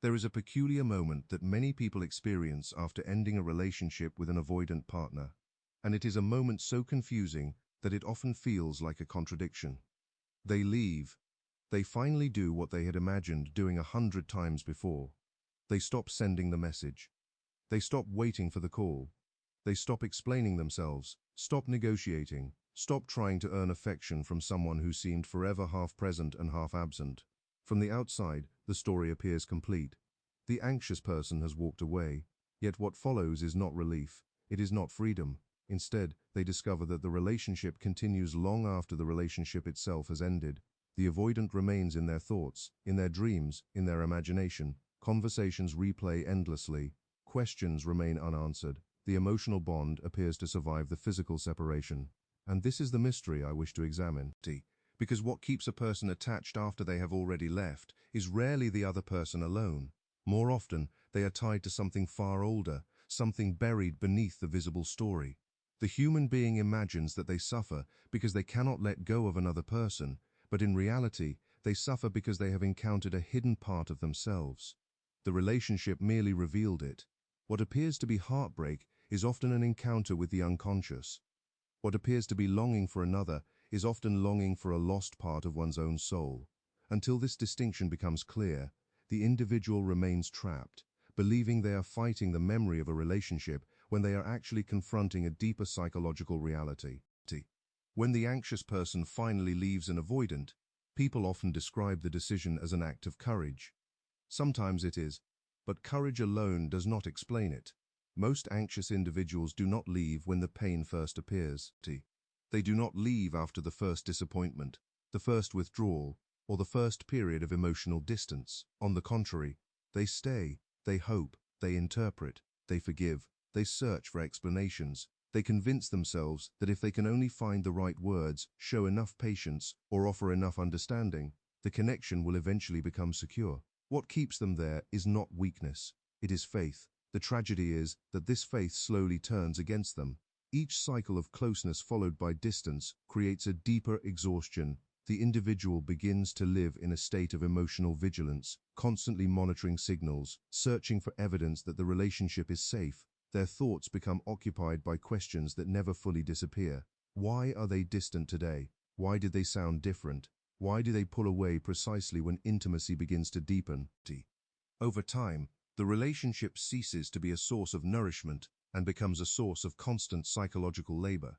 There is a peculiar moment that many people experience after ending a relationship with an avoidant partner, and it is a moment so confusing that it often feels like a contradiction. They leave. They finally do what they had imagined doing 100 times before. They stop sending the message. They stop waiting for the call. They stop explaining themselves, stop negotiating, stop trying to earn affection from someone who seemed forever half present and half absent. From the outside, the story appears complete. The anxious person has walked away, yet what follows is not relief, it is not freedom. Instead, they discover that the relationship continues long after the relationship itself has ended. The avoidant remains in their thoughts, in their dreams, in their imagination. Conversations replay endlessly. Questions remain unanswered. The emotional bond appears to survive the physical separation. And this is the mystery I wish to examine. Because what keeps a person attached after they have already left is rarely the other person alone. More often, they are tied to something far older, something buried beneath the visible story. The human being imagines that they suffer because they cannot let go of another person, but in reality, they suffer because they have encountered a hidden part of themselves. The relationship merely revealed it. What appears to be heartbreak is often an encounter with the unconscious. What appears to be longing for another is often longing for a lost part of one's own soul. Until this distinction becomes clear, the individual remains trapped, believing they are fighting the memory of a relationship when they are actually confronting a deeper psychological reality. When the anxious person finally leaves an avoidant, people often describe the decision as an act of courage. Sometimes it is, but courage alone does not explain it. Most anxious individuals do not leave when the pain first appears. They do not leave after the first disappointment, the first withdrawal, or the first period of emotional distance. On the contrary, they stay, they hope, they interpret, they forgive, they search for explanations. They convince themselves that if they can only find the right words, show enough patience, or offer enough understanding, the connection will eventually become secure. What keeps them there is not weakness, it is faith. The tragedy is that this faith slowly turns against them. Each cycle of closeness followed by distance creates a deeper exhaustion. The individual begins to live in a state of emotional vigilance, constantly monitoring signals, searching for evidence that the relationship is safe. Their thoughts become occupied by questions that never fully disappear. Why are they distant today? Why did they sound different? Why do they pull away precisely when intimacy begins to deepen? Over time, the relationship ceases to be a source of nourishment and becomes a source of constant psychological labor.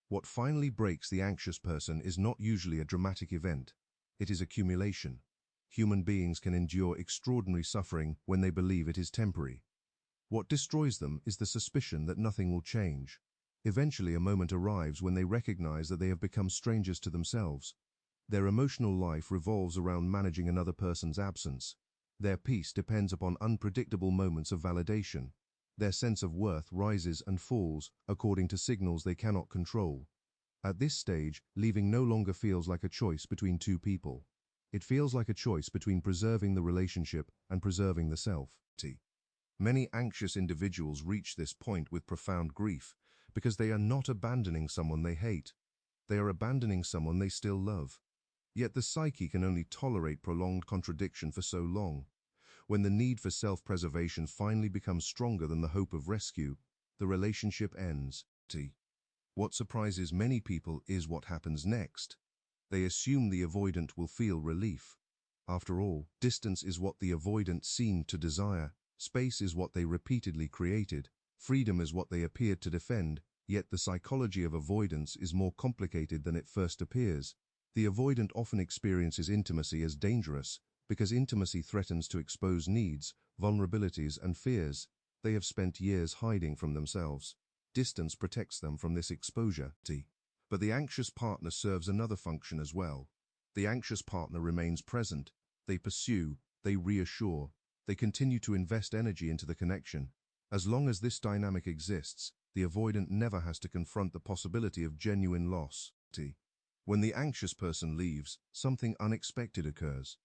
What finally breaks the anxious person is not usually a dramatic event. It is accumulation. Human beings can endure extraordinary suffering when they believe it is temporary. What destroys them is the suspicion that nothing will change. Eventually, a moment arrives when they recognize that they have become strangers to themselves. Their emotional life revolves around managing another person's absence. Their peace depends upon unpredictable moments of validation. Their sense of worth rises and falls according to signals they cannot control. At this stage, leaving no longer feels like a choice between two people. It feels like a choice between preserving the relationship and preserving the self. Many anxious individuals reach this point with profound grief because they are not abandoning someone they hate. They are abandoning someone they still love. Yet the psyche can only tolerate prolonged contradiction for so long. When the need for self-preservation finally becomes stronger than the hope of rescue, the relationship ends. What surprises many people is what happens next. They assume the avoidant will feel relief. After all, distance is what the avoidant seemed to desire. Space is what they repeatedly created. Freedom is what they appeared to defend. Yet the psychology of avoidance is more complicated than it first appears. The avoidant often experiences intimacy as dangerous because intimacy threatens to expose needs, vulnerabilities, and fears. They have spent years hiding from themselves. Distance protects them from this exposure. But the anxious partner serves another function as well. The anxious partner remains present. They pursue, they reassure, they continue to invest energy into the connection. As long as this dynamic exists, the avoidant never has to confront the possibility of genuine loss. When the anxious person leaves, something unexpected occurs.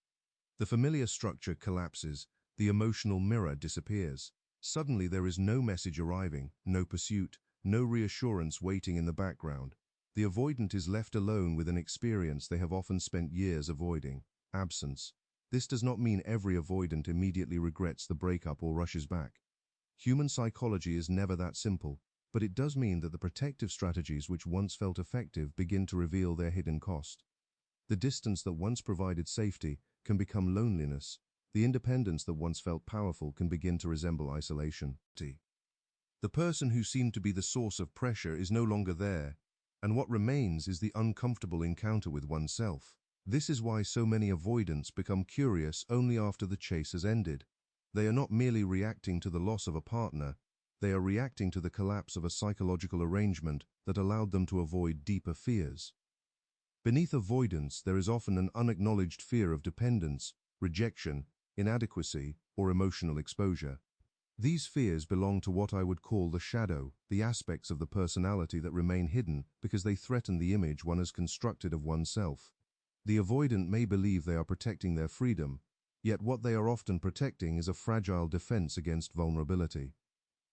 The familiar structure collapses, the emotional mirror disappears. Suddenly there is no message arriving, no pursuit, no reassurance waiting in the background. The avoidant is left alone with an experience they have often spent years avoiding: absence. This does not mean every avoidant immediately regrets the breakup or rushes back. Human psychology is never that simple, but it does mean that the protective strategies which once felt effective begin to reveal their hidden cost. The distance that once provided safety can become loneliness. The independence that once felt powerful can begin to resemble isolation. The person who seemed to be the source of pressure is no longer there, and what remains is the uncomfortable encounter with oneself. This is why so many avoidants become curious only after the chase has ended. They are not merely reacting to the loss of a partner, they are reacting to the collapse of a psychological arrangement that allowed them to avoid deeper fears. Beneath avoidance, there is often an unacknowledged fear of dependence, rejection, inadequacy, or emotional exposure. These fears belong to what I would call the shadow, the aspects of the personality that remain hidden because they threaten the image one has constructed of oneself. The avoidant may believe they are protecting their freedom, yet what they are often protecting is a fragile defense against vulnerability.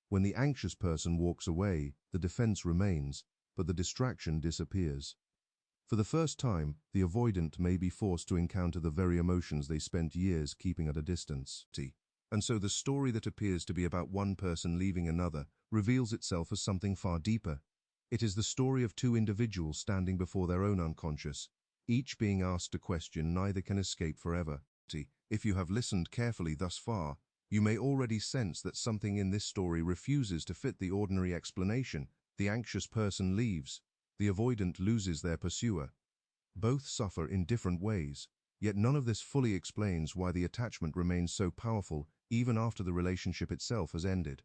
When the anxious person walks away, the defense remains, but the distraction disappears. For the first time, the avoidant may be forced to encounter the very emotions they spent years keeping at a distance. And so the story that appears to be about one person leaving another reveals itself as something far deeper. It is the story of two individuals standing before their own unconscious, each being asked a question neither can escape forever. If you have listened carefully thus far, you may already sense that something in this story refuses to fit the ordinary explanation. The anxious person leaves. The avoidant loses their pursuer. Both suffer in different ways, yet none of this fully explains why the attachment remains so powerful even after the relationship itself has ended.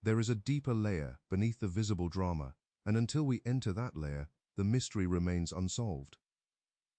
There is a deeper layer beneath the visible drama, and until we enter that layer, the mystery remains unsolved.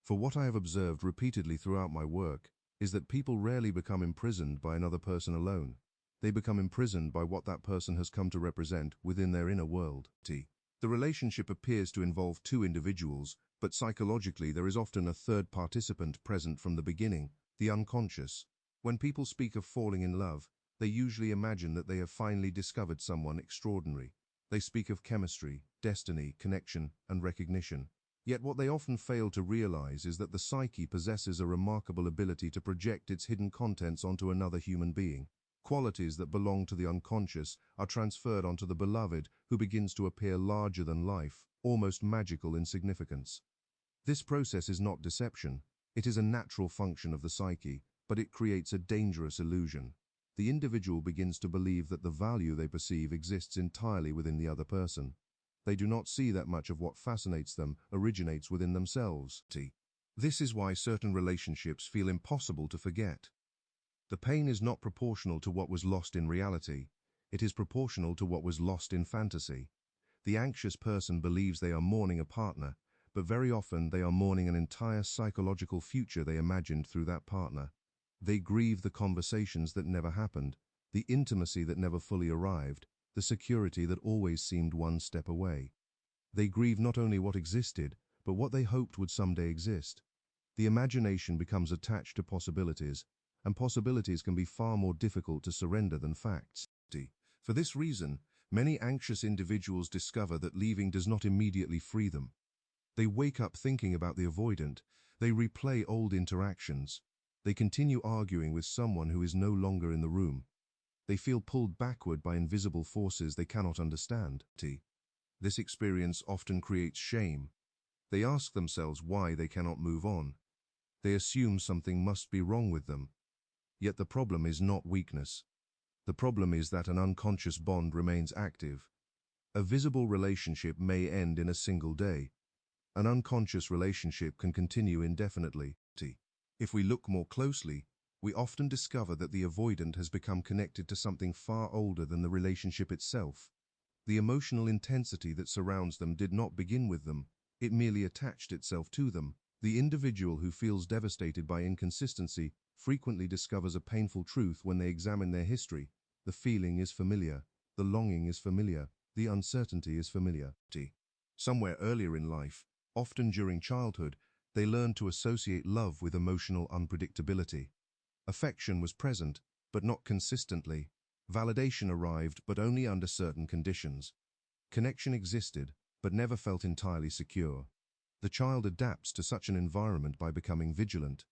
For what I have observed repeatedly throughout my work is that people rarely become imprisoned by another person alone. They become imprisoned by what that person has come to represent within their inner world. The relationship appears to involve two individuals, but psychologically there is often a third participant present from the beginning, the unconscious. When people speak of falling in love, they usually imagine that they have finally discovered someone extraordinary. They speak of chemistry, destiny, connection, and recognition. Yet what they often fail to realize is that the psyche possesses a remarkable ability to project its hidden contents onto another human being. Qualities that belong to the unconscious are transferred onto the beloved, who begins to appear larger than life, almost magical in significance. This process is not deception. It is a natural function of the psyche, but it creates a dangerous illusion. The individual begins to believe that the value they perceive exists entirely within the other person. They do not see that much of what fascinates them originates within themselves. This is why certain relationships feel impossible to forget. The pain is not proportional to what was lost in reality. It is proportional to what was lost in fantasy. The anxious person believes they are mourning a partner, but very often they are mourning an entire psychological future they imagined through that partner. They grieve the conversations that never happened, the intimacy that never fully arrived, the security that always seemed one step away. They grieve not only what existed, but what they hoped would someday exist. The imagination becomes attached to possibilities, and possibilities can be far more difficult to surrender than facts. For this reason, many anxious individuals discover that leaving does not immediately free them. They wake up thinking about the avoidant, they replay old interactions, they continue arguing with someone who is no longer in the room. They feel pulled backward by invisible forces they cannot understand. This experience often creates shame. They ask themselves why they cannot move on. They assume something must be wrong with them. Yet the problem is not weakness. The problem is that an unconscious bond remains active. A visible relationship may end in a single day. An unconscious relationship can continue indefinitely. If we look more closely, we often discover that the avoidant has become connected to something far older than the relationship itself. The emotional intensity that surrounds them did not begin with them, it merely attached itself to them. The individual who feels devastated by inconsistency frequently discovers a painful truth when they examine their history. The feeling is familiar, the longing is familiar, the uncertainty is familiar. Somewhere earlier in life, often during childhood, they learned to associate love with emotional unpredictability. Affection was present, but not consistently. Validation arrived, but only under certain conditions. Connection existed, but never felt entirely secure. The child adapts to such an environment by becoming vigilant.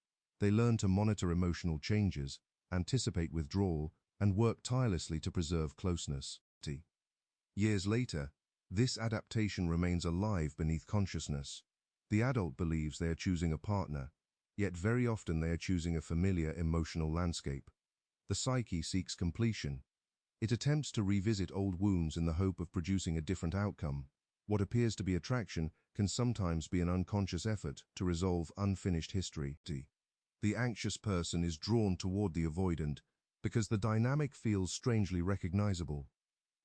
They learn to monitor emotional changes, anticipate withdrawal, and work tirelessly to preserve closeness. Years later, this adaptation remains alive beneath consciousness. The adult believes they are choosing a partner, yet very often they are choosing a familiar emotional landscape. The psyche seeks completion. It attempts to revisit old wounds in the hope of producing a different outcome. What appears to be attraction can sometimes be an unconscious effort to resolve unfinished history. The anxious person is drawn toward the avoidant because the dynamic feels strangely recognizable.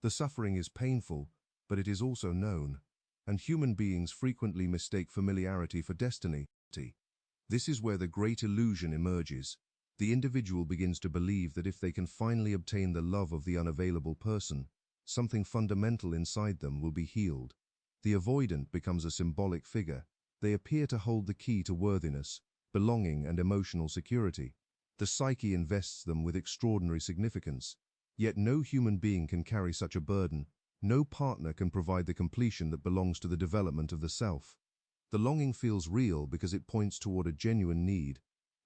The suffering is painful, but it is also known, and human beings frequently mistake familiarity for destiny. This is where the great illusion emerges. The individual begins to believe that if they can finally obtain the love of the unavailable person, something fundamental inside them will be healed. The avoidant becomes a symbolic figure. They appear to hold the key to worthiness, belonging, and emotional security. The psyche invests them with extraordinary significance. Yet no human being can carry such a burden. No partner can provide the completion that belongs to the development of the self. The longing feels real because it points toward a genuine need,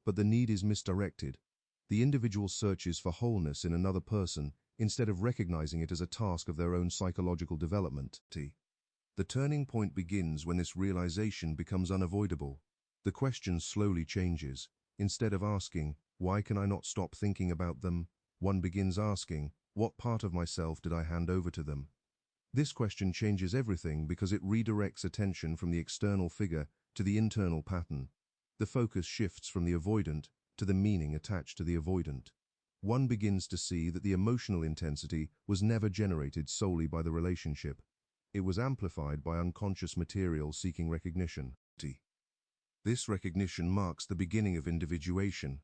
but the need is misdirected. The individual searches for wholeness in another person instead of recognizing it as a task of their own psychological development. The turning point begins when this realization becomes unavoidable. The question slowly changes. Instead of asking, "Why can I not stop thinking about them?" one begins asking, "What part of myself did I hand over to them?" This question changes everything because it redirects attention from the external figure to the internal pattern. The focus shifts from the avoidant to the meaning attached to the avoidant. One begins to see that the emotional intensity was never generated solely by the relationship. It was amplified by unconscious material seeking recognition. This recognition marks the beginning of individuation.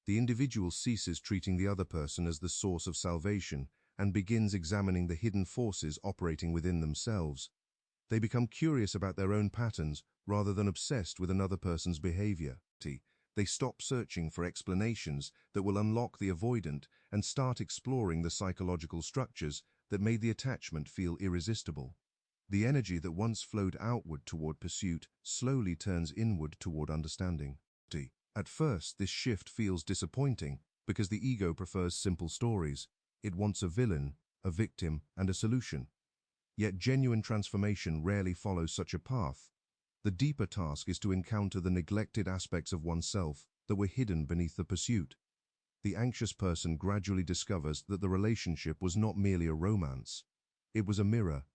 The individual ceases treating the other person as the source of salvation and begins examining the hidden forces operating within themselves. They become curious about their own patterns rather than obsessed with another person's behavior. They stop searching for explanations that will unlock the avoidant and start exploring the psychological structures that made the attachment feel irresistible. The energy that once flowed outward toward pursuit slowly turns inward toward understanding. At first, this shift feels disappointing because the ego prefers simple stories. It wants a villain, a victim, and a solution. Yet genuine transformation rarely follows such a path. The deeper task is to encounter the neglected aspects of oneself that were hidden beneath the pursuit. The anxious person gradually discovers that the relationship was not merely a romance. It was a mirror.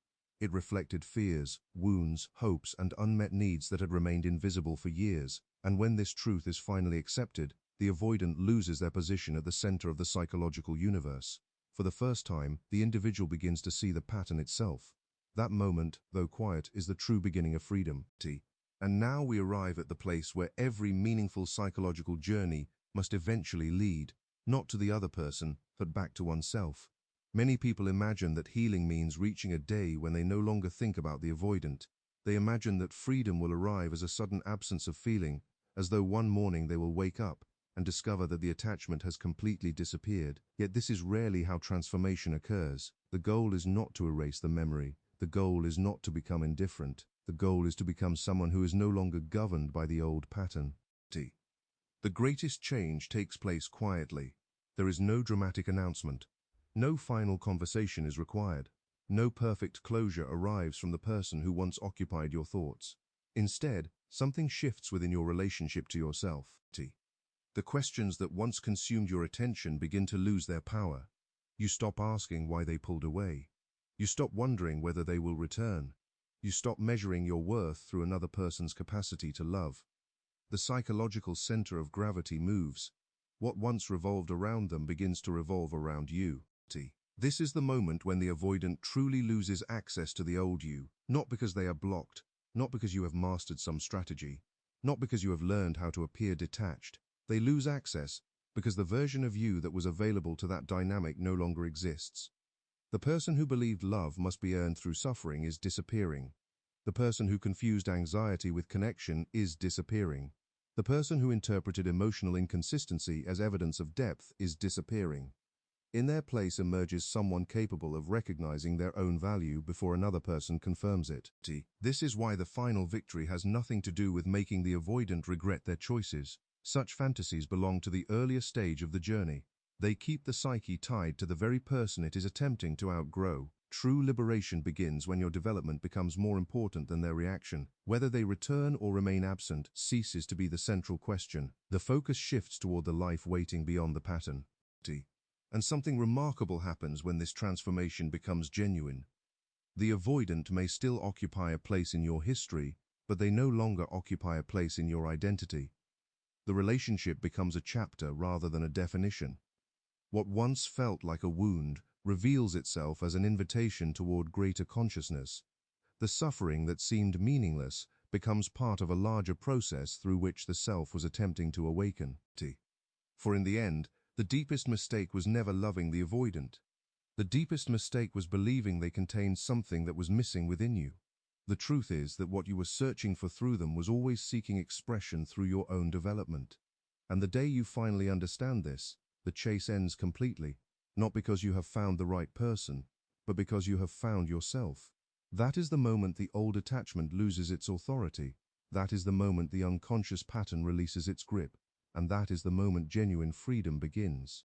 It reflected fears, wounds, hopes, and unmet needs that had remained invisible for years. And when this truth is finally accepted, the avoidant loses their position at the center of the psychological universe. For the first time, the individual begins to see the pattern itself. That moment, though quiet, is the true beginning of freedom. And now we arrive at the place where every meaningful psychological journey must eventually lead, not to the other person, but back to oneself. Many people imagine that healing means reaching a day when they no longer think about the avoidant. They imagine that freedom will arrive as a sudden absence of feeling, as though one morning they will wake up and discover that the attachment has completely disappeared. Yet this is rarely how transformation occurs. The goal is not to erase the memory. The goal is not to become indifferent. The goal is to become someone who is no longer governed by the old pattern. The greatest change takes place quietly. There is no dramatic announcement. No final conversation is required. No perfect closure arrives from the person who once occupied your thoughts. Instead, something shifts within your relationship to yourself. The questions that once consumed your attention begin to lose their power. You stop asking why they pulled away. You stop wondering whether they will return. You stop measuring your worth through another person's capacity to love. The psychological center of gravity moves. What once revolved around them begins to revolve around you. This is the moment when the avoidant truly loses access to the old you, not because they are blocked, not because you have mastered some strategy, not because you have learned how to appear detached. They lose access because the version of you that was available to that dynamic no longer exists. The person who believed love must be earned through suffering is disappearing. The person who confused anxiety with connection is disappearing. The person who interpreted emotional inconsistency as evidence of depth is disappearing. In their place emerges someone capable of recognizing their own value before another person confirms it. This is why the final victory has nothing to do with making the avoidant regret their choices. Such fantasies belong to the earlier stage of the journey. They keep the psyche tied to the very person it is attempting to outgrow. True liberation begins when your development becomes more important than their reaction. Whether they return or remain absent ceases to be the central question. The focus shifts toward the life waiting beyond the pattern. And something remarkable happens when this transformation becomes genuine. The avoidant may still occupy a place in your history, but they no longer occupy a place in your identity. The relationship becomes a chapter rather than a definition. What once felt like a wound reveals itself as an invitation toward greater consciousness. The suffering that seemed meaningless becomes part of a larger process through which the self was attempting to awaken. For in the end, the deepest mistake was never loving the avoidant. The deepest mistake was believing they contained something that was missing within you. The truth is that what you were searching for through them was always seeking expression through your own development. And the day you finally understand this, the chase ends completely, not because you have found the right person, but because you have found yourself. That is the moment the old attachment loses its authority. That is the moment the unconscious pattern releases its grip. And that is the moment genuine freedom begins.